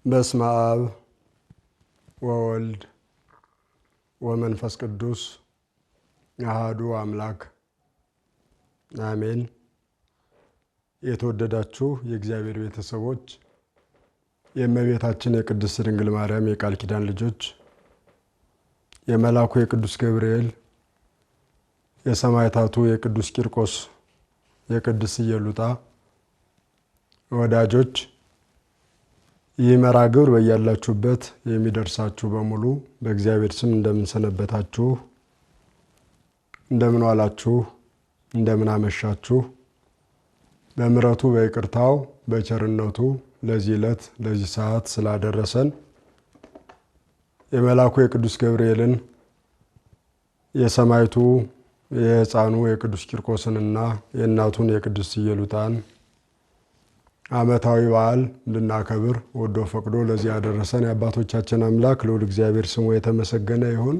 በስመ አብ ወወልድ ወመንፈስ ቅዱስ አሐዱ አምላክ አሜን። የተወደዳችሁ የእግዚአብሔር ቤተሰቦች፣ የእመቤታችን የቅድስት ድንግል ማርያም የቃል ኪዳን ልጆች፣ የመላኩ የቅዱስ ገብርኤል፣ የሰማዕታቱ የቅዱስ ቂርቆስ፣ የቅድስት ኢየሉጣ ወዳጆች፣ ይህ መርሐ ግብር በያላችሁበት የሚደርሳችሁ በሙሉ በእግዚአብሔር ስም እንደምን ሰነበታችሁ፣ እንደምን ዋላችሁ፣ እንደምን አመሻችሁ። በምሕረቱ በይቅርታው በቸርነቱ ለዚህ ዕለት ለዚህ ሰዓት ስላደረሰን የመላኩ የቅዱስ ገብርኤልን የሰማዕቱ የሕፃኑ የቅዱስ ቂርቆስንና የእናቱን የቅድስት ኢየሉጣን ዓመታዊ በዓል እንድናከብር ወዶ ፈቅዶ ለዚህ ያደረሰን የአባቶቻችን አምላክ ልዑል እግዚአብሔር ስሙ የተመሰገነ ይሁን።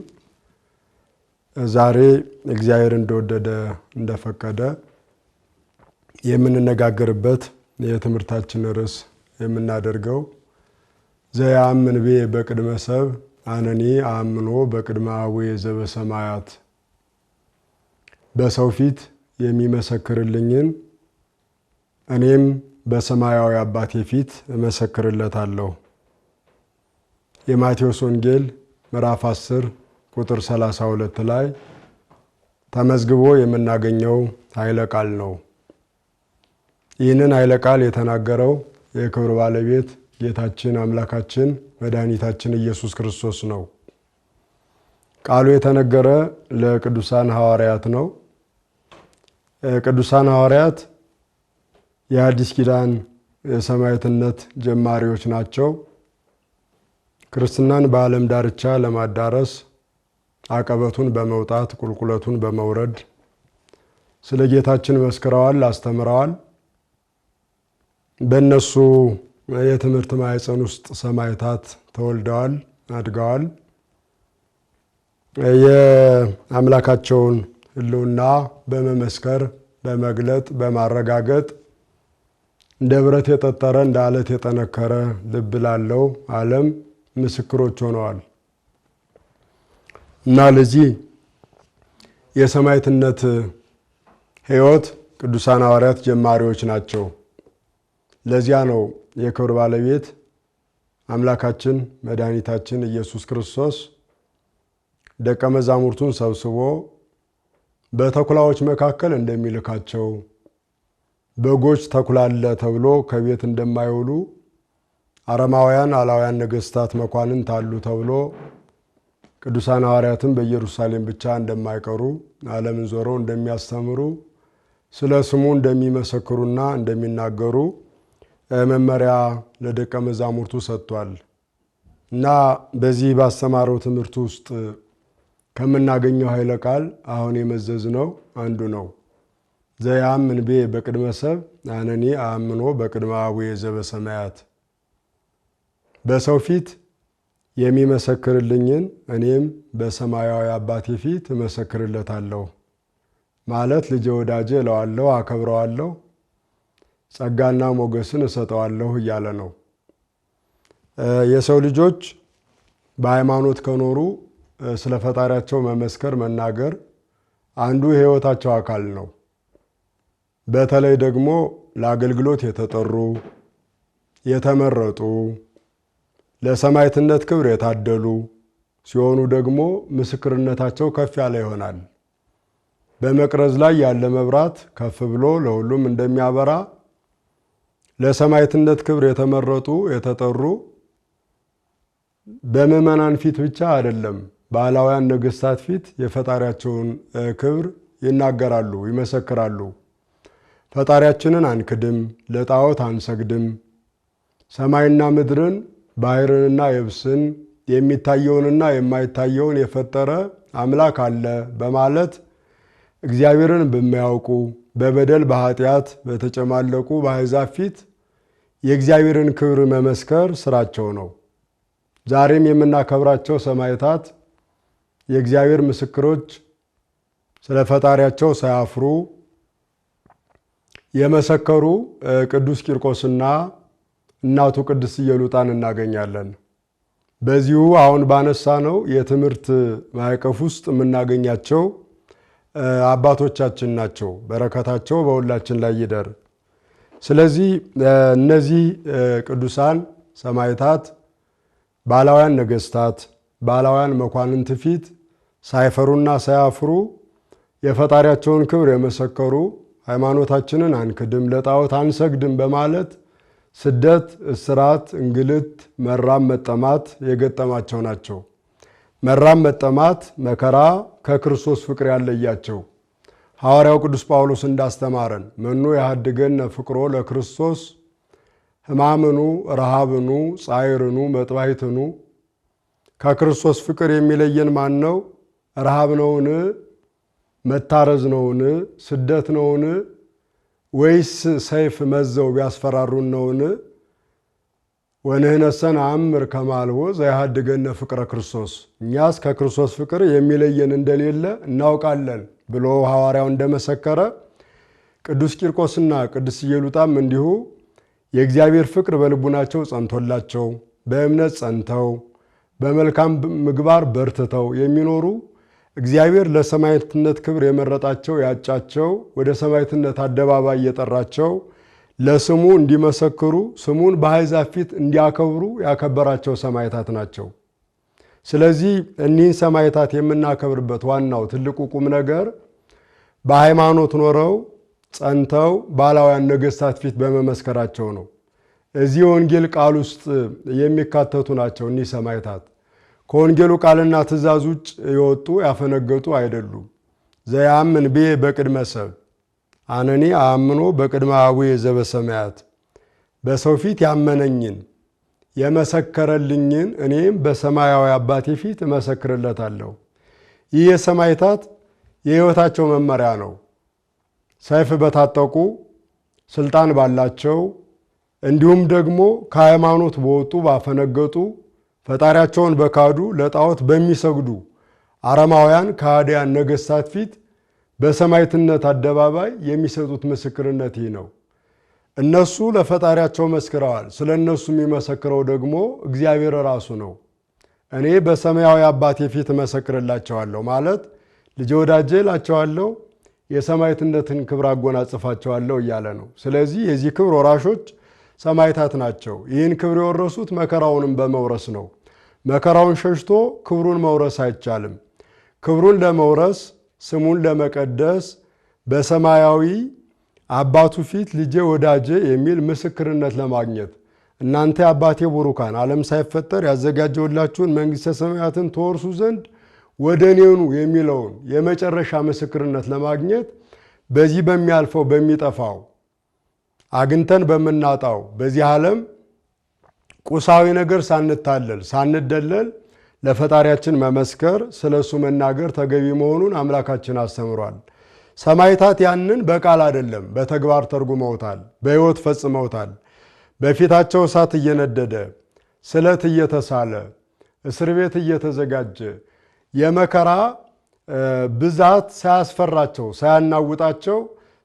ዛሬ እግዚአብሔር እንደወደደ እንደፈቀደ የምንነጋገርበት የትምህርታችን ርዕስ የምናደርገው ዘያምን ቤ በቅድመ ሰብ አነኒ አምኖ በቅድመ አቡየ ዘበሰማያት፣ በሰው ፊት የሚመሰክርልኝን እኔም በሰማያዊ አባቴ ፊት እመሰክርለታለሁ። የማቴዎስ ወንጌል ምዕራፍ 10 ቁጥር 32 ላይ ተመዝግቦ የምናገኘው ኃይለ ቃል ነው። ይህንን ኃይለ ቃል የተናገረው የክብር ባለቤት ጌታችን አምላካችን መድኃኒታችን ኢየሱስ ክርስቶስ ነው። ቃሉ የተነገረ ለቅዱሳን ሐዋርያት ነው። ቅዱሳን ሐዋርያት የአዲስ ኪዳን የሰማዕትነት ጀማሪዎች ናቸው። ክርስትናን በዓለም ዳርቻ ለማዳረስ አቀበቱን በመውጣት ቁልቁለቱን በመውረድ ስለ ጌታችን መስክረዋል፣ አስተምረዋል። በእነሱ የትምህርት ማኅፀን ውስጥ ሰማዕታት ተወልደዋል፣ አድገዋል። የአምላካቸውን ሕልውና በመመስከር በመግለጥ በማረጋገጥ እንደ ብረት የጠጠረ እንደ አለት የጠነከረ ልብ ላለው ዓለም ምስክሮች ሆነዋል እና ለዚህ የሰማዕትነት ሕይወት ቅዱሳን ሐዋርያት ጀማሪዎች ናቸው። ለዚያ ነው የክብር ባለቤት አምላካችን መድኃኒታችን ኢየሱስ ክርስቶስ ደቀ መዛሙርቱን ሰብስቦ በተኩላዎች መካከል እንደሚልካቸው፣ በጎች ተኩላ አለ ተብሎ ከቤት እንደማይውሉ፣ አረማውያን አላውያን ነገሥታት መኳንንት አሉ ተብሎ ቅዱሳን ሐዋርያትም በኢየሩሳሌም ብቻ እንደማይቀሩ ዓለምን ዞረው እንደሚያስተምሩ፣ ስለ ስሙ እንደሚመሰክሩና እንደሚናገሩ መመሪያ ለደቀ መዛሙርቱ ሰጥቷል እና በዚህ ባስተማረው ትምህርት ውስጥ ከምናገኘው ኃይለ ቃል አሁን የመዘዝነው አንዱ ነው። ዘያምን ቤ በቅድመ ሰብ አነኒ አምኖ በቅድመ አቡየ ዘበሰማያት፣ በሰው ፊት የሚመሰክርልኝን እኔም በሰማያዊ አባቴ ፊት እመሰክርለታለሁ ማለት ልጄ ወዳጄ እለዋለሁ፣ አከብረዋለሁ፣ ጸጋና ሞገስን እሰጠዋለሁ እያለ ነው። የሰው ልጆች በሃይማኖት ከኖሩ ስለ ፈጣሪያቸው መመስከር መናገር አንዱ የሕይወታቸው አካል ነው። በተለይ ደግሞ ለአገልግሎት የተጠሩ የተመረጡ ለሰማዕትነት ክብር የታደሉ ሲሆኑ ደግሞ ምስክርነታቸው ከፍ ያለ ይሆናል። በመቅረዝ ላይ ያለ መብራት ከፍ ብሎ ለሁሉም እንደሚያበራ ለሰማዕትነት ክብር የተመረጡ የተጠሩ በምዕመናን ፊት ብቻ አይደለም፣ ባላውያን ነገስታት ፊት የፈጣሪያቸውን ክብር ይናገራሉ፣ ይመሰክራሉ። ፈጣሪያችንን አንክድም፣ ለጣዖት አንሰግድም፣ ሰማይና ምድርን ባህርንና የብስን የሚታየውንና የማይታየውን የፈጠረ አምላክ አለ በማለት እግዚአብሔርን በሚያውቁ በበደል በኃጢአት በተጨማለቁ በአሕዛብ ፊት የእግዚአብሔርን ክብር መመስከር ስራቸው ነው። ዛሬም የምናከብራቸው ሰማዕታት የእግዚአብሔር ምስክሮች ስለ ፈጣሪያቸው ሳያፍሩ የመሰከሩ ቅዱስ ቂርቆስና እናቱ ቅድስት ኢየሉጣን እናገኛለን። በዚሁ አሁን ባነሳነው የትምህርት ማዕቀፍ ውስጥ የምናገኛቸው አባቶቻችን ናቸው። በረከታቸው በሁላችን ላይ ይደር። ስለዚህ እነዚህ ቅዱሳን ሰማዕታት ባላውያን ነገስታት፣ ባላውያን መኳንንት ፊት ሳይፈሩና ሳያፍሩ የፈጣሪያቸውን ክብር የመሰከሩ ሃይማኖታችንን አንክድም፣ ለጣዖት አንሰግድም በማለት ስደት፣ እስራት፣ እንግልት፣ መራም መጠማት የገጠማቸው ናቸው። መራም መጠማት መከራ ከክርስቶስ ፍቅር ያለያቸው። ሐዋርያው ቅዱስ ጳውሎስ እንዳስተማረን መኑ ያሃድገነ ፍቅሮ ለክርስቶስ ሕማምኑ ረሃብኑ ጻይርኑ መጥባይትኑ። ከክርስቶስ ፍቅር የሚለየን ማን ነው? ረሃብ ነውን? መታረዝ ነውን? ስደት ነውን? ወይስ ሰይፍ መዘው ቢያስፈራሩን ነውን? ወንህነሰ ነአምር ከማልቦ ዘያሃድገነ ፍቅረ ክርስቶስ። እኛስ ከክርስቶስ ፍቅር የሚለየን እንደሌለ እናውቃለን ብሎ ሐዋርያው እንደመሰከረ ቅዱስ ቂርቆስና ቅዱስ ኢየሉጣም እንዲሁ የእግዚአብሔር ፍቅር በልቡናቸው ጸንቶላቸው በእምነት ጸንተው በመልካም ምግባር በርትተው የሚኖሩ እግዚአብሔር ለሰማዕትነት ክብር የመረጣቸው ያጫቸው ወደ ሰማዕትነት አደባባይ የጠራቸው ለስሙ እንዲመሰክሩ ስሙን በአሕዛብ ፊት እንዲያከብሩ ያከበራቸው ሰማዕታት ናቸው። ስለዚህ እኒህን ሰማዕታት የምናከብርበት ዋናው ትልቁ ቁም ነገር በሃይማኖት ኖረው ጸንተው ባላውያን ነገስታት ፊት በመመስከራቸው ነው። እዚህ ወንጌል ቃል ውስጥ የሚካተቱ ናቸው። እኒህ ሰማዕታት ከወንጌሉ ቃልና ትእዛዝ ውጭ የወጡ ያፈነገጡ አይደሉም። ዘያምን ቤ በቅድመ ሰብ አነኒ አምኖ በቅድመ አቡየ ዘበሰማያት። በሰው ፊት ያመነኝን የመሰከረልኝን እኔም በሰማያዊ አባቴ ፊት እመሰክርለታለሁ። ይህ የሰማዕታት የሕይወታቸው መመሪያ ነው። ሰይፍ በታጠቁ ስልጣን ባላቸው እንዲሁም ደግሞ ከሃይማኖት በወጡ ባፈነገጡ ፈጣሪያቸውን በካዱ ለጣዖት በሚሰግዱ አረማውያን ከሃዲያን ነገስታት ፊት በሰማዕትነት አደባባይ የሚሰጡት ምስክርነት ይህ ነው። እነሱ ለፈጣሪያቸው መስክረዋል። ስለ እነሱ የሚመሰክረው ደግሞ እግዚአብሔር ራሱ ነው። እኔ በሰማያዊ አባቴ ፊት እመሰክርላቸዋለሁ ማለት ልጄ ወዳጄ እላቸዋለሁ፣ የሰማዕትነትን ክብር አጎናጽፋቸዋለሁ እያለ ነው። ስለዚህ የዚህ ክብር ወራሾች ሰማዕታት ናቸው። ይህን ክብር የወረሱት መከራውንም በመውረስ ነው። መከራውን ሸሽቶ ክብሩን መውረስ አይቻልም። ክብሩን ለመውረስ ስሙን ለመቀደስ በሰማያዊ አባቱ ፊት ልጄ ወዳጄ የሚል ምስክርነት ለማግኘት እናንተ አባቴ ቡሩካን ዓለም ሳይፈጠር ያዘጋጀውላችሁን መንግሥተ ሰማያትን ተወርሱ ዘንድ ወደ እኔ ኑ የሚለውን የመጨረሻ ምስክርነት ለማግኘት በዚህ በሚያልፈው በሚጠፋው አግኝተን በምናጣው በዚህ ዓለም ቁሳዊ ነገር ሳንታለል ሳንደለል ለፈጣሪያችን መመስከር ስለሱ መናገር ተገቢ መሆኑን አምላካችን አስተምሯል። ሰማዕታት ያንን በቃል አይደለም በተግባር ተርጉመውታል፣ በሕይወት ፈጽመውታል። በፊታቸው እሳት እየነደደ ስለት እየተሳለ እስር ቤት እየተዘጋጀ የመከራ ብዛት ሳያስፈራቸው ሳያናውጣቸው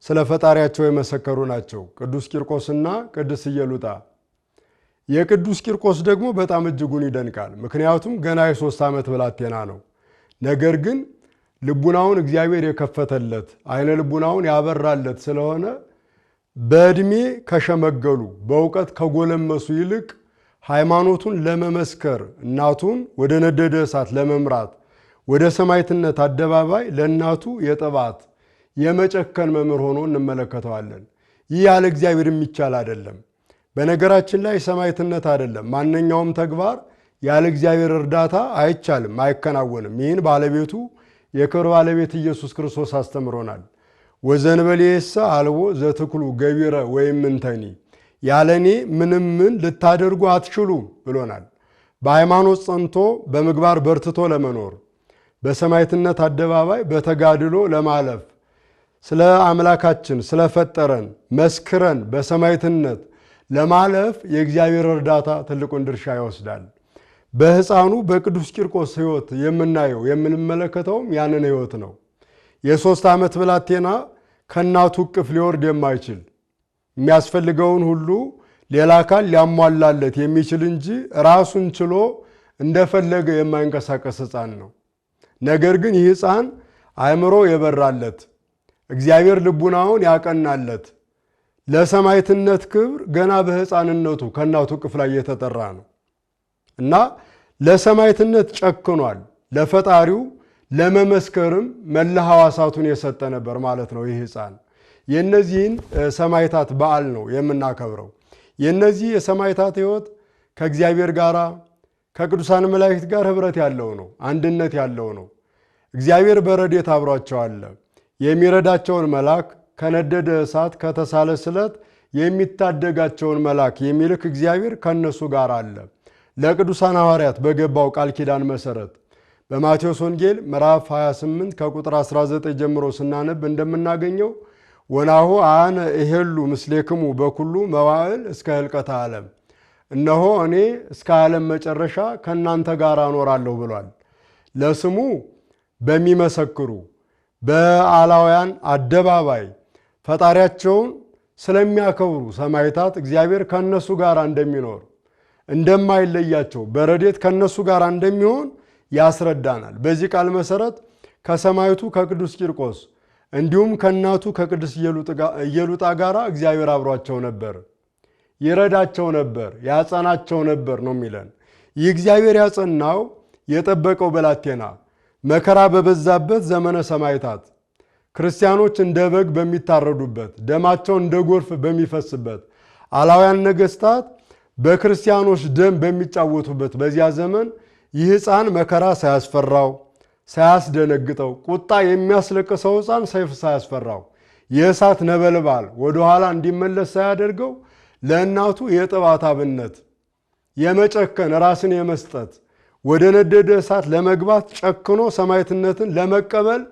ስለ ፈጣሪያቸው የመሰከሩ ናቸው ቅዱስ ቂርቆስና ቅድስት ኢየሉጣ። የቅዱስ ቂርቆስ ደግሞ በጣም እጅጉን ይደንቃል። ምክንያቱም ገና የ3 ዓመት ብላቴና ነው። ነገር ግን ልቡናውን እግዚአብሔር የከፈተለት አይነ ልቡናውን ያበራለት ስለሆነ በዕድሜ ከሸመገሉ በእውቀት ከጎለመሱ ይልቅ ሃይማኖቱን ለመመስከር እናቱን ወደ ነደደ እሳት ለመምራት ወደ ሰማዕትነት አደባባይ ለእናቱ የጥባት የመጨከን መምህር ሆኖ እንመለከተዋለን። ይህ ያለ እግዚአብሔር የሚቻል አይደለም። በነገራችን ላይ ሰማዕትነት አይደለም ማንኛውም ተግባር ያለ እግዚአብሔር እርዳታ አይቻልም፣ አይከናወንም። ይህን ባለቤቱ የክብር ባለቤት ኢየሱስ ክርስቶስ አስተምሮናል። ወዘንበሌሰ አልቦ ዘትክሉ ገቢረ ወይም እንተኒ፣ ያለኔ ምንም ምን ልታደርጉ አትችሉም ብሎናል። በሃይማኖት ጸንቶ በምግባር በርትቶ ለመኖር በሰማዕትነት አደባባይ በተጋድሎ ለማለፍ ስለ አምላካችን ስለፈጠረን መስክረን በሰማዕትነት ለማለፍ የእግዚአብሔር እርዳታ ትልቁን ድርሻ ይወስዳል። በሕፃኑ በቅዱስ ቂርቆስ ሕይወት የምናየው የምንመለከተውም ያንን ሕይወት ነው። የ3 ዓመት ብላቴና ከእናቱ እቅፍ ሊወርድ የማይችል የሚያስፈልገውን ሁሉ ሌላ አካል ሊያሟላለት የሚችል እንጂ ራሱን ችሎ እንደፈለገ የማይንቀሳቀስ ሕፃን ነው። ነገር ግን ይህ ሕፃን አእምሮ የበራለት እግዚአብሔር ልቡናውን ያቀናለት ለሰማዕትነት ክብር ገና በሕፃንነቱ ከእናቱ እቅፍ ላይ የተጠራ ነው እና ለሰማዕትነት ጨክኗል። ለፈጣሪው ለመመስከርም መላ ሐዋሳቱን የሰጠ ነበር ማለት ነው። ይህ ሕፃን የእነዚህን ሰማዕታት በዓል ነው የምናከብረው። የእነዚህ የሰማዕታት ሕይወት ከእግዚአብሔር ጋር ከቅዱሳን መላእክት ጋር ኅብረት ያለው ነው፣ አንድነት ያለው ነው። እግዚአብሔር በረድኤት አብሯቸው አለ። የሚረዳቸውን መልአክ ከነደደ እሳት ከተሳለ ስለት የሚታደጋቸውን መልአክ የሚልክ እግዚአብሔር ከነሱ ጋር አለ። ለቅዱሳን ሐዋርያት በገባው ቃል ኪዳን መሰረት በማቴዎስ ወንጌል ምዕራፍ 28 ከቁጥር 19 ጀምሮ ስናነብ እንደምናገኘው ወናሁ አነ እሄሉ ምስሌክሙ በኩሉ መዋዕል እስከ ህልቀተ ዓለም፣ እነሆ እኔ እስከ ዓለም መጨረሻ ከእናንተ ጋር እኖራለሁ ብሏል። ለስሙ በሚመሰክሩ በአላውያን አደባባይ ፈጣሪያቸውን ስለሚያከብሩ ሰማዕታት እግዚአብሔር ከነሱ ጋር እንደሚኖር እንደማይለያቸው በረድኤት ከነሱ ጋር እንደሚሆን ያስረዳናል። በዚህ ቃል መሰረት ከሰማዕቱ ከቅዱስ ቂርቆስ እንዲሁም ከእናቱ ከቅድስት ኢየሉጣ ጋር እግዚአብሔር አብሯቸው ነበር፣ ይረዳቸው ነበር፣ ያጸናቸው ነበር ነው የሚለን። ይህ እግዚአብሔር ያጸናው የጠበቀው ብላቴና መከራ በበዛበት ዘመነ ሰማዕታት ክርስቲያኖች እንደ በግ በሚታረዱበት ደማቸው እንደ ጎርፍ በሚፈስበት አላውያን ነገሥታት በክርስቲያኖች ደም በሚጫወቱበት በዚያ ዘመን ይህ ሕፃን መከራ ሳያስፈራው ሳያስደነግጠው ቁጣ የሚያስለቅሰው ሕፃን ሰይፍ ሳያስፈራው የእሳት ነበልባል ወደኋላ እንዲመለስ ሳያደርገው ለእናቱ የጥባት አብነት የመጨከን ራስን የመስጠት ወደ ነደደ እሳት ለመግባት ጨክኖ ሰማዕትነትን ለመቀበል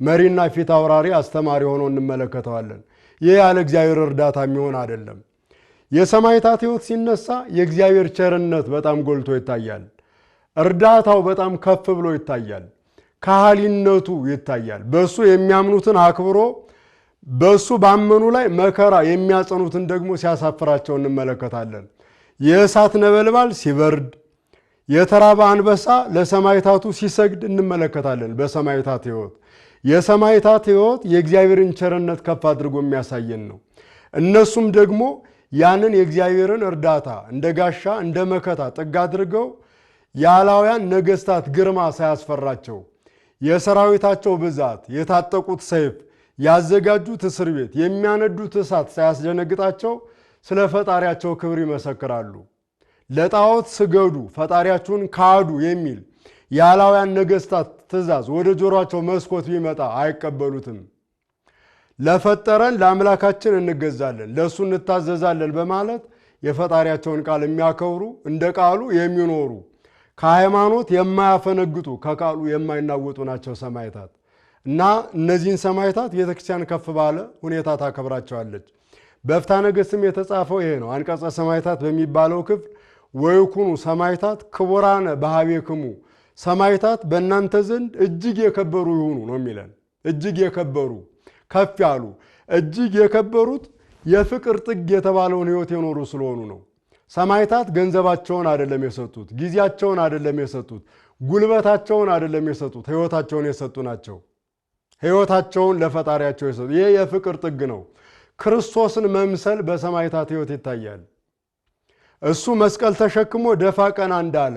መሪና ፊት አውራሪ አስተማሪ ሆኖ እንመለከተዋለን። ይህ ያለ እግዚአብሔር እርዳታ የሚሆን አይደለም። የሰማዕታት ሕይወት ሲነሳ የእግዚአብሔር ቸርነት በጣም ጎልቶ ይታያል። እርዳታው በጣም ከፍ ብሎ ይታያል። ካህሊነቱ ይታያል። በሱ የሚያምኑትን አክብሮ በሱ ባመኑ ላይ መከራ የሚያጸኑትን ደግሞ ሲያሳፍራቸው እንመለከታለን። የእሳት ነበልባል ሲበርድ የተራበ አንበሳ ለሰማዕታቱ ሲሰግድ እንመለከታለን። በሰማዕታት ሕይወት የሰማዕታት ሕይወት የእግዚአብሔርን ቸርነት ከፍ አድርጎ የሚያሳየን ነው። እነሱም ደግሞ ያንን የእግዚአብሔርን እርዳታ እንደ ጋሻ እንደ መከታ ጥግ አድርገው የአላውያን ነገሥታት ግርማ ሳያስፈራቸው የሰራዊታቸው ብዛት የታጠቁት ሰይፍ ያዘጋጁት እስር ቤት የሚያነዱት እሳት ሳያስደነግጣቸው ስለ ፈጣሪያቸው ክብር ይመሰክራሉ። ለጣዖት ስገዱ ፈጣሪያችሁን ካዱ የሚል የአላውያን ነገሥታት ትእዛዝ ወደ ጆሮአቸው መስኮት ቢመጣ አይቀበሉትም። ለፈጠረን ለአምላካችን እንገዛለን፣ ለእሱ እንታዘዛለን በማለት የፈጣሪያቸውን ቃል የሚያከብሩ እንደ ቃሉ የሚኖሩ ከሃይማኖት የማያፈነግጡ ከቃሉ የማይናወጡ ናቸው ሰማዕታት። እና እነዚህን ሰማዕታት ቤተክርስቲያን ከፍ ባለ ሁኔታ ታከብራቸዋለች። በፍትሐ ነገሥትም የተጻፈው ይሄ ነው። አንቀጸ ሰማዕታት በሚባለው ክፍል ወይኩኑ ሰማዕታት ክቡራነ በኀቤክሙ፣ ሰማዕታት በእናንተ ዘንድ እጅግ የከበሩ ይሁኑ ነው የሚለን። እጅግ የከበሩ ከፍ ያሉ እጅግ የከበሩት የፍቅር ጥግ የተባለውን ሕይወት የኖሩ ስለሆኑ ነው። ሰማዕታት ገንዘባቸውን አይደለም የሰጡት፣ ጊዜያቸውን አይደለም የሰጡት፣ ጉልበታቸውን አይደለም የሰጡት፣ ሕይወታቸውን የሰጡ ናቸው። ሕይወታቸውን ለፈጣሪያቸው የሰጡ። ይህ የፍቅር ጥግ ነው። ክርስቶስን መምሰል በሰማዕታት ሕይወት ይታያል። እሱ መስቀል ተሸክሞ ደፋ ቀና እንዳለ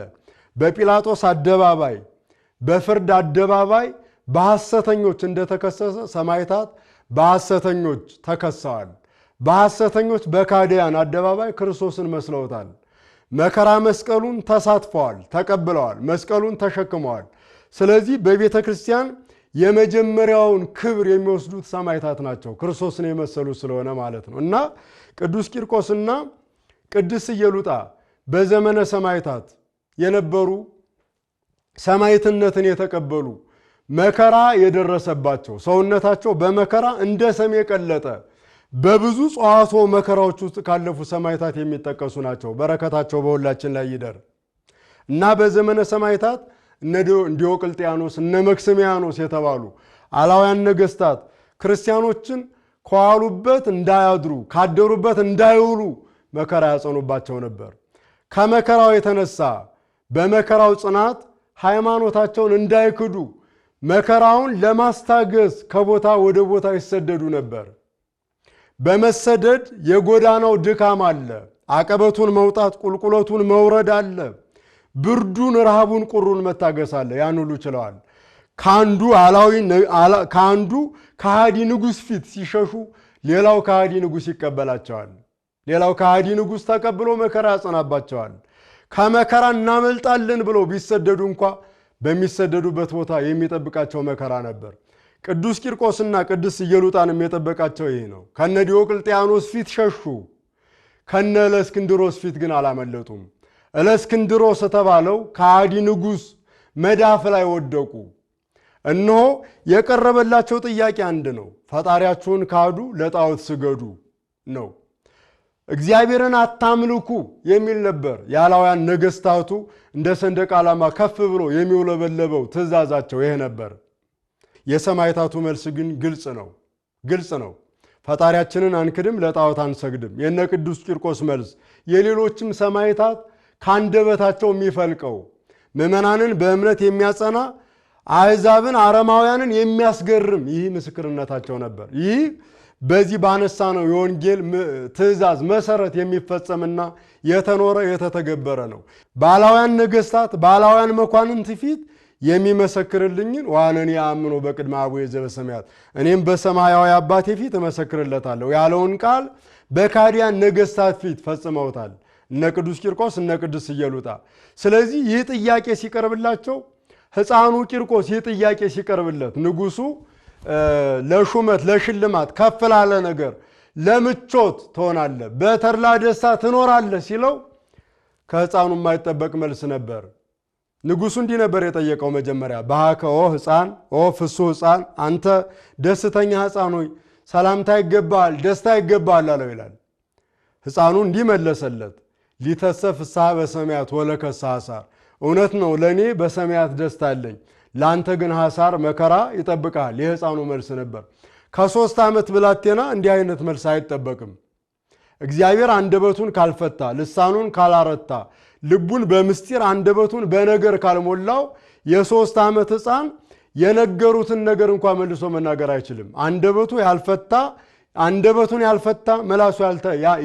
በጲላጦስ አደባባይ በፍርድ አደባባይ በሐሰተኞች እንደተከሰሰ ሰማዕታት በሐሰተኞች ተከሰዋል። በሐሰተኞች በካዲያን አደባባይ ክርስቶስን መስለውታል። መከራ መስቀሉን ተሳትፈዋል፣ ተቀብለዋል፣ መስቀሉን ተሸክመዋል። ስለዚህ በቤተ ክርስቲያን የመጀመሪያውን ክብር የሚወስዱት ሰማዕታት ናቸው፣ ክርስቶስን የመሰሉ ስለሆነ ማለት ነው። እና ቅዱስ ቂርቆስና ቅድስት ኢየሉጣ በዘመነ ሰማዕታት የነበሩ ሰማዕትነትን የተቀበሉ መከራ የደረሰባቸው ሰውነታቸው በመከራ እንደ ሰም የቀለጠ በብዙ ጸዋቶ መከራዎች ውስጥ ካለፉ ሰማዕታት የሚጠቀሱ ናቸው። በረከታቸው በሁላችን ላይ ይደር እና በዘመነ ሰማዕታት እነ ዲዮቅልጥያኖስ እነ መክስሚያኖስ የተባሉ አላውያን ነገስታት ክርስቲያኖችን ከዋሉበት እንዳያድሩ ካደሩበት እንዳይውሉ መከራ ያጸኑባቸው ነበር። ከመከራው የተነሳ በመከራው ጽናት ሃይማኖታቸውን እንዳይክዱ መከራውን ለማስታገስ ከቦታ ወደ ቦታ ይሰደዱ ነበር። በመሰደድ የጎዳናው ድካም አለ፣ አቀበቱን መውጣት ቁልቁለቱን መውረድ አለ፣ ብርዱን ረሃቡን ቁሩን መታገስ አለ። ያን ሁሉ ችለዋል። ከአንዱ ከሃዲ ንጉሥ ፊት ሲሸሹ ሌላው ከሃዲ ንጉሥ ይቀበላቸዋል። ሌላው ከሃዲ ንጉሥ ተቀብሎ መከራ ያጸናባቸዋል። ከመከራ እናመልጣለን ብለው ቢሰደዱ እንኳ በሚሰደዱበት ቦታ የሚጠብቃቸው መከራ ነበር። ቅዱስ ቂርቆስና ቅድስት ኢየሉጣንም የጠበቃቸው ይህ ነው። ከነ ዲዮቅልጥያኖስ ፊት ሸሹ፣ ከነ እለእስክንድሮስ ፊት ግን አላመለጡም። እለእስክንድሮስ የተባለው ከሃዲ ንጉሥ መዳፍ ላይ ወደቁ። እነሆ የቀረበላቸው ጥያቄ አንድ ነው። ፈጣሪያችሁን ካዱ፣ ለጣዖት ስገዱ ነው። እግዚአብሔርን አታምልኩ የሚል ነበር። የአላውያን ነገስታቱ እንደ ሰንደቅ ዓላማ ከፍ ብሎ የሚውለበለበው ትእዛዛቸው ይሄ ነበር። የሰማዕታቱ መልስ ግን ግልጽ ነው። ፈጣሪያችንን አንክድም፣ ለጣዖት አንሰግድም። የነ ቅዱስ ቂርቆስ መልስ የሌሎችም ሰማዕታት ካንደበታቸው የሚፈልቀው ምዕመናንን በእምነት የሚያጸና አሕዛብን አረማውያንን የሚያስገርም ይህ ምስክርነታቸው ነበር። ይህ በዚህ ባነሳነው የወንጌል ትእዛዝ መሰረት የሚፈጸምና የተኖረ የተተገበረ ነው። ባላውያን ነገስታት ባላውያን መኳንንት ፊት የሚመሰክርልኝን ዋነኒ አምኖ በቅድመ አቡየ ዘበሰማያት እኔም በሰማያዊ አባቴ ፊት እመሰክርለታለሁ ያለውን ቃል በካዲያን ነገስታት ፊት ፈጽመውታል እነ ቅዱስ ቂርቆስ እነ ቅድስት ኢየሉጣ። ስለዚህ ይህ ጥያቄ ሲቀርብላቸው ሕፃኑ ቂርቆስ ይህ ጥያቄ ሲቀርብለት ንጉሱ ለሹመት ለሽልማት ከፍ ላለ ነገር ለምቾት ትሆናለህ፣ በተድላ ደስታ ትኖራለህ ሲለው ከሕፃኑ የማይጠበቅ መልስ ነበር። ንጉሱ እንዲህ ነበር የጠየቀው መጀመሪያ ባከ ኦ ሕፃን ኦ ፍሱህ ሕፃን፣ አንተ ደስተኛ ሕፃን ሆይ ሰላምታ ይገባል ደስታ ይገባል አለው ይላል። ሕፃኑ እንዲህ መለሰለት ሊተሰ ፍስሐ በሰማያት ወለከሰ ሐሳር፣ እውነት ነው ለእኔ በሰማያት ደስታ አለኝ፣ ለአንተ ግን ሐሳር መከራ ይጠብቃል። የሕፃኑ መልስ ነበር። ከ3 ዓመት ብላቴና እንዲህ አይነት መልስ አይጠበቅም። እግዚአብሔር አንደበቱን ካልፈታ ልሳኑን ካላረታ ልቡን በምስጢር አንደበቱን በነገር ካልሞላው የ3 ዓመት ሕፃን የነገሩትን ነገር እንኳን መልሶ መናገር አይችልም። አንደበቱን ያልፈታ መላሱ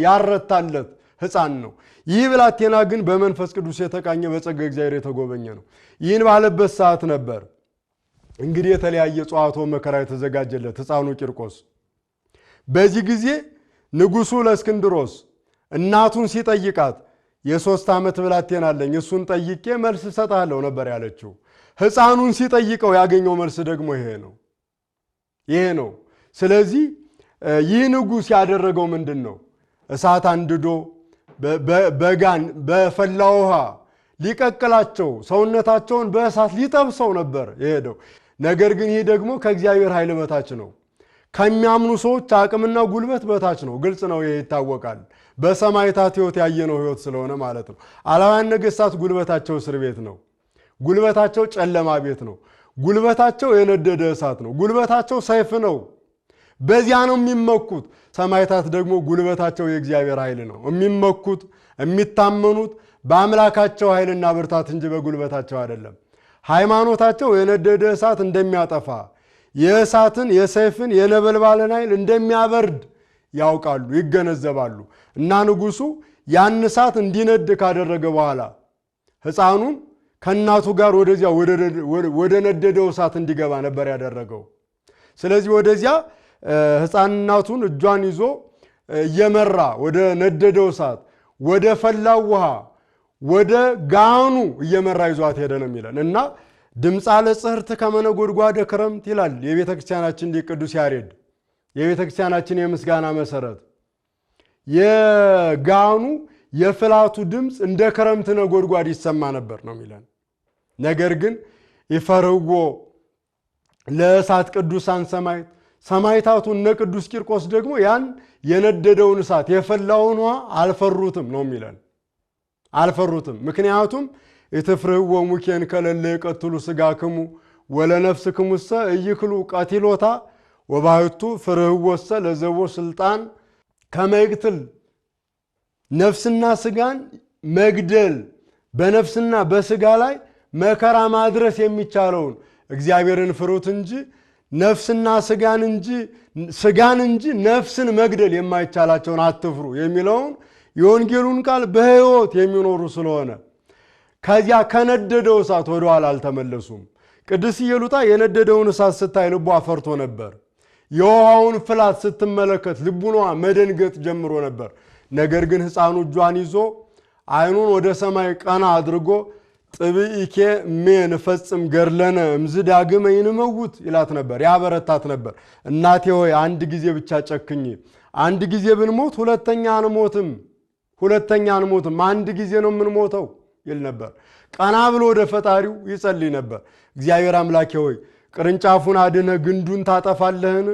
ያረታለት ሕፃን ነው። ይህ ብላቴና ግን በመንፈስ ቅዱስ የተቃኘ በጸጋ እግዚአብሔር የተጎበኘ ነው። ይህን ባለበት ሰዓት ነበር እንግዲህ የተለያየ ጸዋቶ መከራ የተዘጋጀለት ሕፃኑ ቂርቆስ። በዚህ ጊዜ ንጉሱ ለእስክንድሮስ እናቱን ሲጠይቃት የ3 ዓመት ብላቴና አለኝ እሱን ጠይቄ መልስ እሰጥሃለሁ ነበር ያለችው። ሕፃኑን ሲጠይቀው ያገኘው መልስ ደግሞ ይሄ ነው። ስለዚህ ይህ ንጉሥ ያደረገው ምንድን ነው? እሳት አንድዶ በጋን በፈላ ውሃ ሊቀቅላቸው ሰውነታቸውን በእሳት ሊጠብሰው ነበር የሄደው። ነገር ግን ይህ ደግሞ ከእግዚአብሔር ኃይል በታች ነው፣ ከሚያምኑ ሰዎች አቅምና ጉልበት በታች ነው። ግልጽ ነው፣ ይሄ ይታወቃል። በሰማዕታት ሕይወት ያየነው ሕይወት ስለሆነ ማለት ነው። አላውያን ነገሥታት ጉልበታቸው እስር ቤት ነው፣ ጉልበታቸው ጨለማ ቤት ነው፣ ጉልበታቸው የነደደ እሳት ነው፣ ጉልበታቸው ሰይፍ ነው። በዚያ ነው የሚመኩት። ሰማዕታት ደግሞ ጉልበታቸው የእግዚአብሔር ኃይል ነው። የሚመኩት የሚታመኑት በአምላካቸው ኃይልና ብርታት እንጂ በጉልበታቸው አይደለም። ሃይማኖታቸው የነደደ እሳት እንደሚያጠፋ የእሳትን የሰይፍን የነበልባልን ኃይል እንደሚያበርድ ያውቃሉ፣ ይገነዘባሉ። እና ንጉሱ ያን እሳት እንዲነድ ካደረገ በኋላ ሕፃኑን ከእናቱ ጋር ወደዚያ ወደ ነደደው እሳት እንዲገባ ነበር ያደረገው። ስለዚህ ወደዚያ ሕፃን እናቱን እጇን ይዞ እየመራ ወደ ነደደው እሳት ወደ ፈላው ውሃ ወደ ጋኑ እየመራ ይዟት ሄደ ነው የሚለን እና ድምፃ ለጽህርት ከመነጎድጓደ ክረምት ይላል የቤተክርስቲያናችን ሊቅ ቅዱስ ያሬድ። የቤተክርስቲያናችን የምስጋና መሰረት የጋኑ የፍላቱ ድምፅ እንደ ክረምት ነጎድጓድ ይሰማ ነበር ነው የሚለን። ነገር ግን ይፈርህዎ ለእሳት ቅዱሳን ሰማዕት ሰማዕታቱ እነ ቅዱስ ቂርቆስ ደግሞ ያን የነደደውን እሳት የፈላውን ውሃ አልፈሩትም ነው የሚለን። አልፈሩትም። ምክንያቱም ኢትፍርህዎ ሙኬን ከለለ የቀትሉ ሥጋክሙ ወለነፍስክሙሰ ኢይክሉ ቀቲሎታ ወባሕቱ ፍርህዎሰ ለዘቦ ስልጣን ከመይቅትል ነፍስና ሥጋን መግደል በነፍስና በሥጋ ላይ መከራ ማድረስ የሚቻለውን እግዚአብሔርን ፍሩት እንጂ ነፍስና ሥጋን እንጂ ነፍስን መግደል የማይቻላቸውን አትፍሩ የሚለውን የወንጌሉን ቃል በሕይወት የሚኖሩ ስለሆነ ከዚያ ከነደደው እሳት ወደ ኋላ አልተመለሱም። ቅድስት ኢየሉጣ የነደደውን እሳት ስታይ ልቧ ፈርቶ ነበር። የውሃውን ፍላት ስትመለከት ልቡኗ መደንገጥ ጀምሮ ነበር። ነገር ግን ሕፃኑ እጇን ይዞ ዓይኑን ወደ ሰማይ ቀና አድርጎ ጥብኢኬ ሜን ፈጽም ገድለነ እምዝ ዳግመ ይንመውት ይላት ነበር፣ ያበረታት ነበር። እናቴ ሆይ አንድ ጊዜ ብቻ ጨክኝ፣ አንድ ጊዜ ብንሞት ሁለተኛ አንሞትም፣ አንድ ጊዜ ነው የምንሞተው ይል ነበር። ቀና ብሎ ወደ ፈጣሪው ይጸልይ ነበር። እግዚአብሔር አምላኬ ሆይ ቅርንጫፉን አድነ ግንዱን ታጠፋለህን?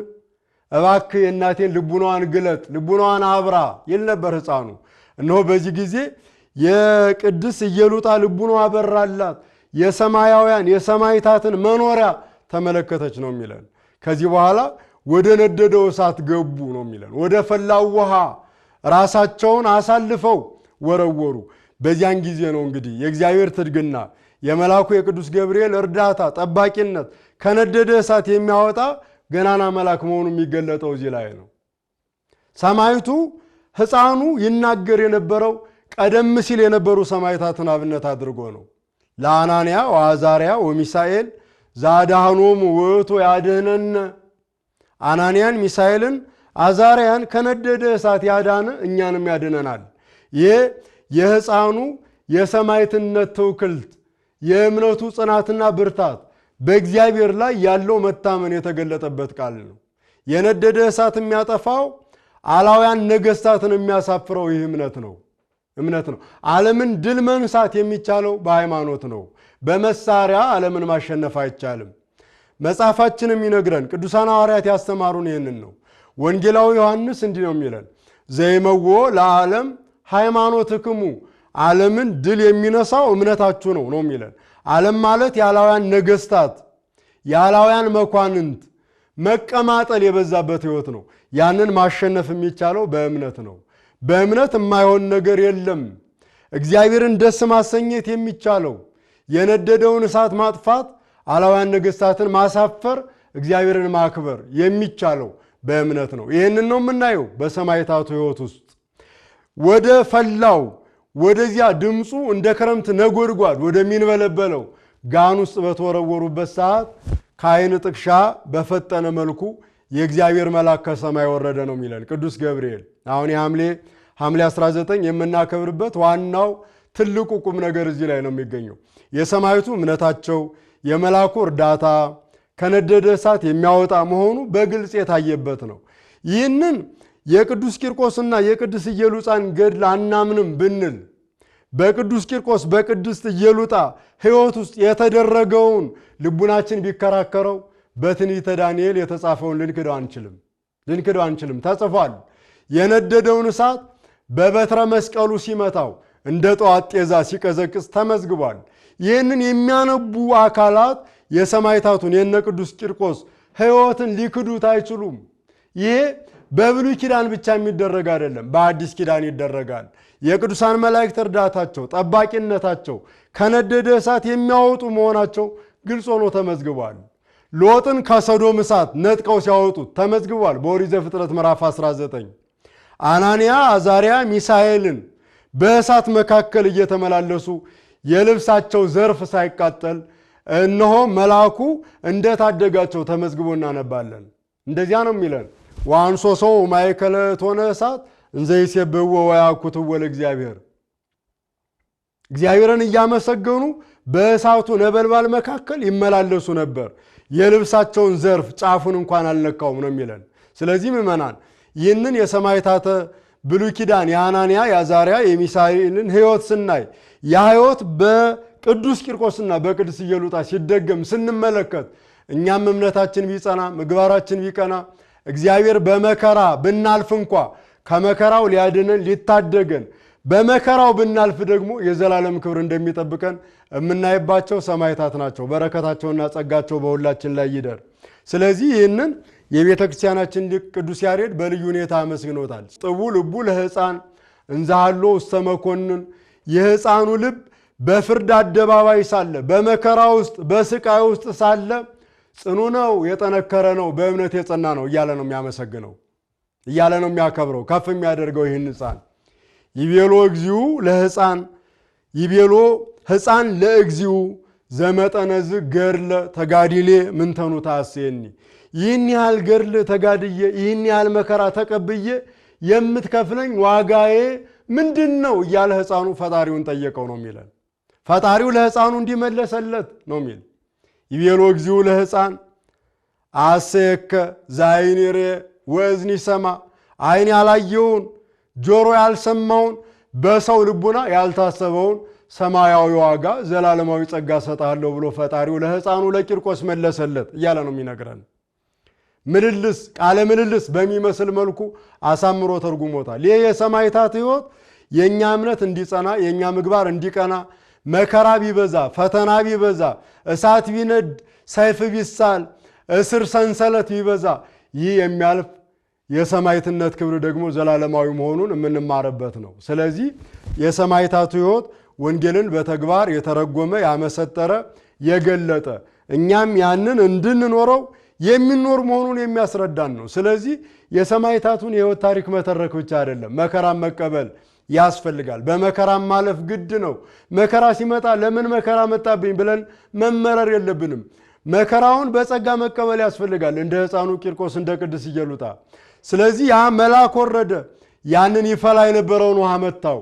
እባክህ የእናቴን ልቡናዋን ግለጥ፣ ልቡናዋን አብራ ይል ነበር ሕፃኑ። እነሆ በዚህ ጊዜ የቅድስት ኢየሉጣ ልቡናዋ አበራላት፣ የሰማያውያን የሰማዕታትን መኖሪያ ተመለከተች ነው የሚለን። ከዚህ በኋላ ወደ ነደደው እሳት ገቡ ነው የሚለን። ወደ ፈላው ውሃ ራሳቸውን አሳልፈው ወረወሩ። በዚያን ጊዜ ነው እንግዲህ የእግዚአብሔር ትድግና የመልአኩ የቅዱስ ገብርኤል እርዳታ ጠባቂነት ከነደደ እሳት የሚያወጣ ገናና መልአክ መሆኑ የሚገለጠው እዚህ ላይ ነው። ሰማዕቱ ሕፃኑ ይናገር የነበረው ቀደም ሲል የነበሩ ሰማዕታትን አብነት አድርጎ ነው። ለአናንያ ወአዛርያ ወሚሳኤል ዛዳህኖሙ ውእቱ ያድኅነነ፣ አናንያን ሚሳኤልን አዛርያን ከነደደ እሳት ያዳነ እኛንም ያድነናል። ይህ የሕፃኑ የሰማዕትነት ትውክልት የእምነቱ ጽናትና ብርታት በእግዚአብሔር ላይ ያለው መታመን የተገለጠበት ቃል ነው። የነደደ እሳት የሚያጠፋው አላውያን ነገሥታትን የሚያሳፍረው ይህ እምነት ነው። ዓለምን ድል መንሳት የሚቻለው በሃይማኖት ነው። በመሳሪያ ዓለምን ማሸነፍ አይቻልም። መጽሐፋችንም ይነግረን፣ ቅዱሳን ሐዋርያት ያስተማሩን ይህንን ነው። ወንጌላዊ ዮሐንስ እንዲህ ነው የሚለን፣ ዘይመዎ ለዓለም ሃይማኖትክሙ፣ ዓለምን ድል የሚነሳው እምነታችሁ ነው ነው የሚለን። ዓለም ማለት የአላውያን ነገሥታት የአላውያን መኳንንት መቀማጠል የበዛበት ሕይወት ነው። ያንን ማሸነፍ የሚቻለው በእምነት ነው። በእምነት የማይሆን ነገር የለም። እግዚአብሔርን ደስ ማሰኘት የሚቻለው የነደደውን እሳት ማጥፋት፣ አላውያን ነገሥታትን ማሳፈር፣ እግዚአብሔርን ማክበር የሚቻለው በእምነት ነው። ይህንን ነው የምናየው በሰማዕታቱ ሕይወት ውስጥ። ወደ ፈላው ወደዚያ ድምፁ እንደ ክረምት ነጎድጓድ ወደሚንበለበለው ጋን ውስጥ በተወረወሩበት ሰዓት ከዓይን ጥቅሻ በፈጠነ መልኩ የእግዚአብሔር መልአክ ከሰማይ ወረደ ነው የሚለን ቅዱስ ገብርኤል። አሁን ሐምሌ 19 የምናከብርበት ዋናው ትልቁ ቁም ነገር እዚህ ላይ ነው የሚገኘው። የሰማዕቱ እምነታቸው የመልአኩ እርዳታ ከነደደ እሳት የሚያወጣ መሆኑ በግልጽ የታየበት ነው። ይህንን የቅዱስ ቂርቆስና የቅድስት ኢየሉጣን ገድል አናምንም ብንል በቅዱስ ቂርቆስ በቅድስት ኢየሉጣ ሕይወት ውስጥ የተደረገውን ልቡናችን ቢከራከረው በትንቢተ ዳንኤል የተጻፈውን ልንክደው አንችልም። ተጽፏል። የነደደውን እሳት በበትረ መስቀሉ ሲመታው እንደ ጠዋት ጤዛ ሲቀዘቅዝ ተመዝግቧል። ይህንን የሚያነቡ አካላት የሰማዕታቱን የነ ቅዱስ ቂርቆስ ሕይወትን ሊክዱት አይችሉም። ይሄ በብሉይ ኪዳን ብቻ የሚደረግ አይደለም፣ በአዲስ ኪዳን ይደረጋል። የቅዱሳን መላእክት እርዳታቸው፣ ጠባቂነታቸው ከነደደ እሳት የሚያወጡ መሆናቸው ግልጽ ሆኖ ተመዝግቧል። ሎጥን ከሰዶም እሳት ነጥቀው ሲያወጡት ተመዝግቧል በኦሪት ዘፍጥረት ምዕራፍ 19። አናንያ አዛርያ ሚሳኤልን በእሳት መካከል እየተመላለሱ የልብሳቸው ዘርፍ ሳይቃጠል እነሆ መልአኩ እንደታደጋቸው ተመዝግቦ እናነባለን። እንደዚያ ነው የሚለን ወአንሶ ሰው ማእከለ እቶነ እሳት እንዘ ይሴብሕዎ ወያኩትዎ ለእግዚአብሔር። እግዚአብሔርን እያመሰገኑ በእሳቱ ነበልባል መካከል ይመላለሱ ነበር። የልብሳቸውን ዘርፍ ጫፉን እንኳን አልነካውም ነው የሚለን። ስለዚህ ምእመናን ይህንን የሰማዕታተ ብሉይ ኪዳን የአናንያ የአዛርያ የሚሳኤልን ሕይወት ስናይ ያ ሕይወት በቅዱስ ቂርቆስና በቅድስት ኢየሉጣ ሲደገም ስንመለከት እኛም እምነታችን ቢጸና ምግባራችን ቢቀና እግዚአብሔር በመከራ ብናልፍ እንኳ ከመከራው ሊያድነን ሊታደገን በመከራው ብናልፍ ደግሞ የዘላለም ክብር እንደሚጠብቀን የምናይባቸው ሰማዕታት ናቸው። በረከታቸውና ጸጋቸው በሁላችን ላይ ይደር። ስለዚህ ይህንን የቤተ ክርስቲያናችን ሊቅ ቅዱስ ያሬድ በልዩ ሁኔታ አመስግኖታል። ጥቡ ልቡ ለሕፃን እንዛሃሎ ውስተ መኮንን፣ የሕፃኑ ልብ በፍርድ አደባባይ ሳለ በመከራ ውስጥ በስቃይ ውስጥ ሳለ ጽኑ ነው፣ የጠነከረ ነው፣ በእምነት የጸና ነው እያለ ነው የሚያመሰግነው፣ እያለ ነው የሚያከብረው፣ ከፍ የሚያደርገው ይህን ሕፃን። ይቤሎ እግዚኡ ለሕፃን ይቤሎ ሕፃን ለእግዚኡ ዘመጠነዝ ገድለ ተጋዲሌ ምንተኑ ታሴኒ፣ ይህን ያህል ገድል ተጋድዬ ይህን ያህል መከራ ተቀብዬ የምትከፍለኝ ዋጋዬ ምንድን ነው እያለ ሕፃኑ ፈጣሪውን ጠየቀው ነው የሚለን። ፈጣሪው ለሕፃኑ እንዲመለሰለት ነው የሚል። ይቤሎ እግዚኡ ለሕፃን አሴከ ዛይኔሬ ወእዝኒ ሰማ፣ አይን ያላየውን ጆሮ ያልሰማውን በሰው ልቡና ያልታሰበውን ሰማያዊ ዋጋ ዘላለማዊ ጸጋ ሰጣለሁ ብሎ ፈጣሪው ለሕፃኑ ለቂርቆስ መለሰለት እያለ ነው የሚነግረን። ምልልስ ቃለ ምልልስ በሚመስል መልኩ አሳምሮ ተርጉሞታል። ይህ የሰማዕታት ሕይወት የእኛ እምነት እንዲጸና የእኛ ምግባር እንዲቀና መከራ ቢበዛ ፈተና ቢበዛ እሳት ቢነድ ሰይፍ ቢሳል እስር ሰንሰለት ቢበዛ ይህ የሚያልፍ የሰማዕትነት ክብር ደግሞ ዘላለማዊ መሆኑን የምንማርበት ነው። ስለዚህ የሰማዕታቱ ሕይወት ወንጌልን በተግባር የተረጎመ ያመሰጠረ የገለጠ እኛም ያንን እንድንኖረው የሚኖር መሆኑን የሚያስረዳን ነው። ስለዚህ የሰማዕታቱን የሕይወት ታሪክ መተረክ ብቻ አይደለም፣ መከራን መቀበል ያስፈልጋል። በመከራም ማለፍ ግድ ነው። መከራ ሲመጣ ለምን መከራ መጣብኝ ብለን መመረር የለብንም። መከራውን በጸጋ መቀበል ያስፈልጋል፣ እንደ ሕፃኑ ቂርቆስ እንደ ቅድስት ኢየሉጣ። ስለዚህ ያ መልአክ ወረደ፣ ያንን ይፈላ የነበረውን ውሃ መታው።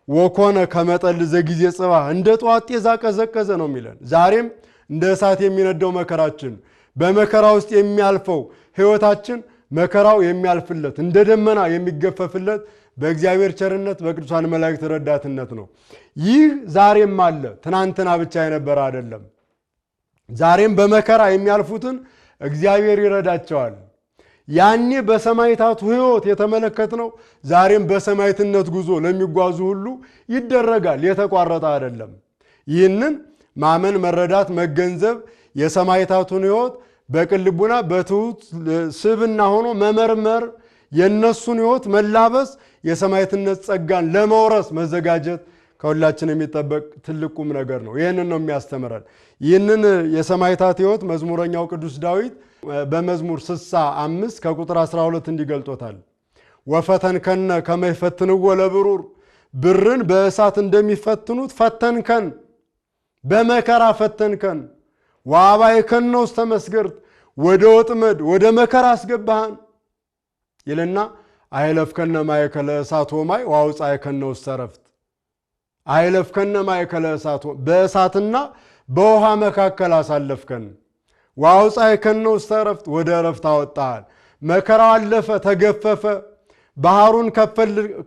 ወኮነ ከመጠል ዘጊዜ ጽባህ፣ እንደ ጠዋት ጤዛ ቀዘቀዘ ነው የሚለን። ዛሬም እንደ እሳት የሚነደው መከራችን፣ በመከራ ውስጥ የሚያልፈው ሕይወታችን መከራው የሚያልፍለት እንደ ደመና የሚገፈፍለት በእግዚአብሔር ቸርነት በቅዱሳን መላእክት ረዳትነት ነው። ይህ ዛሬም አለ፣ ትናንትና ብቻ የነበረ አይደለም። ዛሬም በመከራ የሚያልፉትን እግዚአብሔር ይረዳቸዋል። ያኔ በሰማዕታቱ ሕይወት የተመለከትነው ዛሬም በሰማዕትነት ጉዞ ለሚጓዙ ሁሉ ይደረጋል፣ የተቋረጠ አይደለም። ይህንን ማመን፣ መረዳት፣ መገንዘብ የሰማዕታቱን ሕይወት በቅን ልቡና በትሑት ስብዕና ሆኖ መመርመር፣ የነሱን ሕይወት መላበስ፣ የሰማዕትነት ጸጋን ለመውረስ መዘጋጀት ከሁላችን የሚጠበቅ ትልቅ ቁም ነገር ነው። ይህንን ነው የሚያስተምረን። ይህንን የሰማዕታት ሕይወት መዝሙረኛው ቅዱስ ዳዊት በመዝሙር 65 ከቁጥር 12 እንዲገልጦታል። ወፈተንከነ ከመ ይፈትንዎ ለብሩር፣ ብርን በእሳት እንደሚፈትኑት ፈተንከን፣ በመከራ ፈተንከን። ወአባይከነ ውስተ መስገርት፣ ወደ ወጥመድ ወደ መከራ አስገባሃን ይልና አይለፍከነ ማእከለ እሳት ወማይ ወአውጻእከነ ውስተ ዕረፍት። አይለፍከነ ማእከለ እሳት፣ በእሳትና በውሃ መካከል አሳለፍከን። ወአውጻእከነ ውስተ ዕረፍት፣ ወደ ዕረፍት አወጣሃል። መከራው አለፈ፣ ተገፈፈ፣ ባህሩን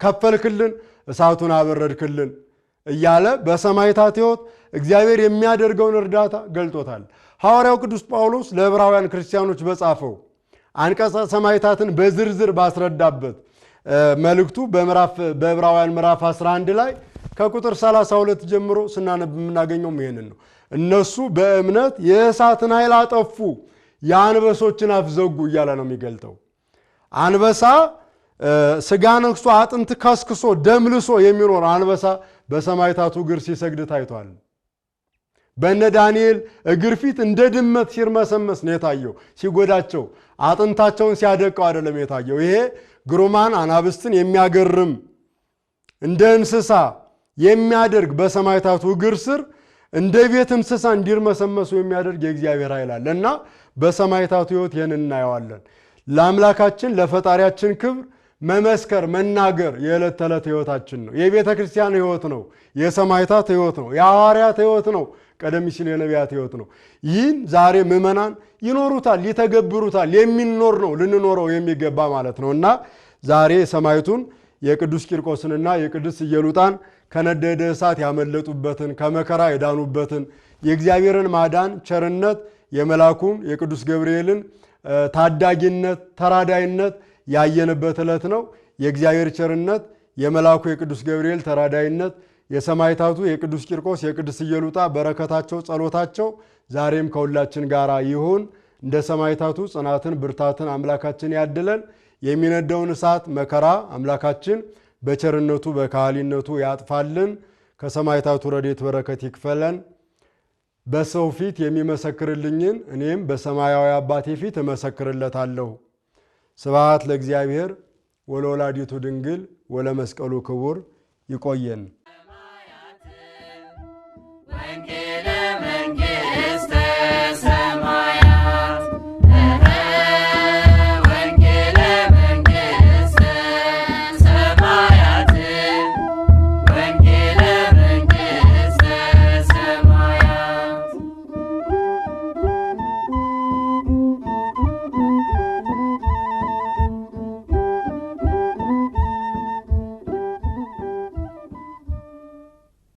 ከፈልክልን፣ እሳቱን አበረድክልን እያለ በሰማዕታት ሕይወት እግዚአብሔር የሚያደርገውን እርዳታ ገልጦታል። ሐዋርያው ቅዱስ ጳውሎስ ለዕብራውያን ክርስቲያኖች በጻፈው አንቀጸ ሰማዕታትን በዝርዝር ባስረዳበት መልእክቱ በዕብራውያን ምዕራፍ 11 ላይ ከቁጥር 32 ጀምሮ ስናነብ የምናገኘውም ይሄንን ነው። እነሱ በእምነት የእሳትን ኃይል አጠፉ፣ የአንበሶችን አፍ ዘጉ እያለ ነው የሚገልጠው። አንበሳ ስጋ ነክሶ አጥንት ከስክሶ ደም ልሶ የሚኖር አንበሳ በሰማዕታቱ እግር ሲሰግድ ታይቷል። በነ ዳንኤል እግር ፊት እንደ ድመት ሲርመሰመስ ነው የታየው። ሲጎዳቸው አጥንታቸውን ሲያደቀው አይደለም የታየው። ይሄ ግሩማን አናብስትን የሚያገርም እንደ እንስሳ የሚያደርግ በሰማዕታቱ እግር ስር እንደ ቤት እንስሳ እንዲርመሰመሱ የሚያደርግ የእግዚአብሔር ኃይል አለ እና በሰማዕታቱ ሕይወት ይህን እናየዋለን። ለአምላካችን ለፈጣሪያችን ክብር መመስከር መናገር የዕለት ተዕለት ሕይወታችን ነው። የቤተ ክርስቲያን ሕይወት ነው። የሰማዕታት ሕይወት ነው። የሐዋርያት ሕይወት ነው። ቀደም ሲል የነቢያት ሕይወት ነው። ይህን ዛሬ ምዕመናን ይኖሩታል፣ ይተገብሩታል። የሚኖር ነው ልንኖረው የሚገባ ማለት ነው እና ዛሬ ሰማዕቱን የቅዱስ ቂርቆስንና የቅድስት ኢየሉጣን ከነደደ እሳት ያመለጡበትን ከመከራ የዳኑበትን የእግዚአብሔርን ማዳን ቸርነት የመላኩን የቅዱስ ገብርኤልን ታዳጊነት ተራዳይነት ያየንበት ዕለት ነው። የእግዚአብሔር ቸርነት የመላኩ የቅዱስ ገብርኤል ተራዳይነት የሰማዕታቱ የቅዱስ ቂርቆስ የቅድስት ኢየሉጣ በረከታቸው ጸሎታቸው ዛሬም ከሁላችን ጋር ይሁን። እንደ ሰማዕታቱ ጽናትን ብርታትን አምላካችን ያድለን። የሚነደውን እሳት መከራ አምላካችን በቸርነቱ በካህሊነቱ ያጥፋልን። ከሰማዕታቱ ረድኤት በረከት ይክፈለን። በሰው ፊት የሚመሰክርልኝን እኔም በሰማያዊ አባቴ ፊት እመሰክርለታለሁ። ስብሐት ለእግዚአብሔር ወለወላዲቱ ድንግል ወለመስቀሉ ክቡር። ይቆየን።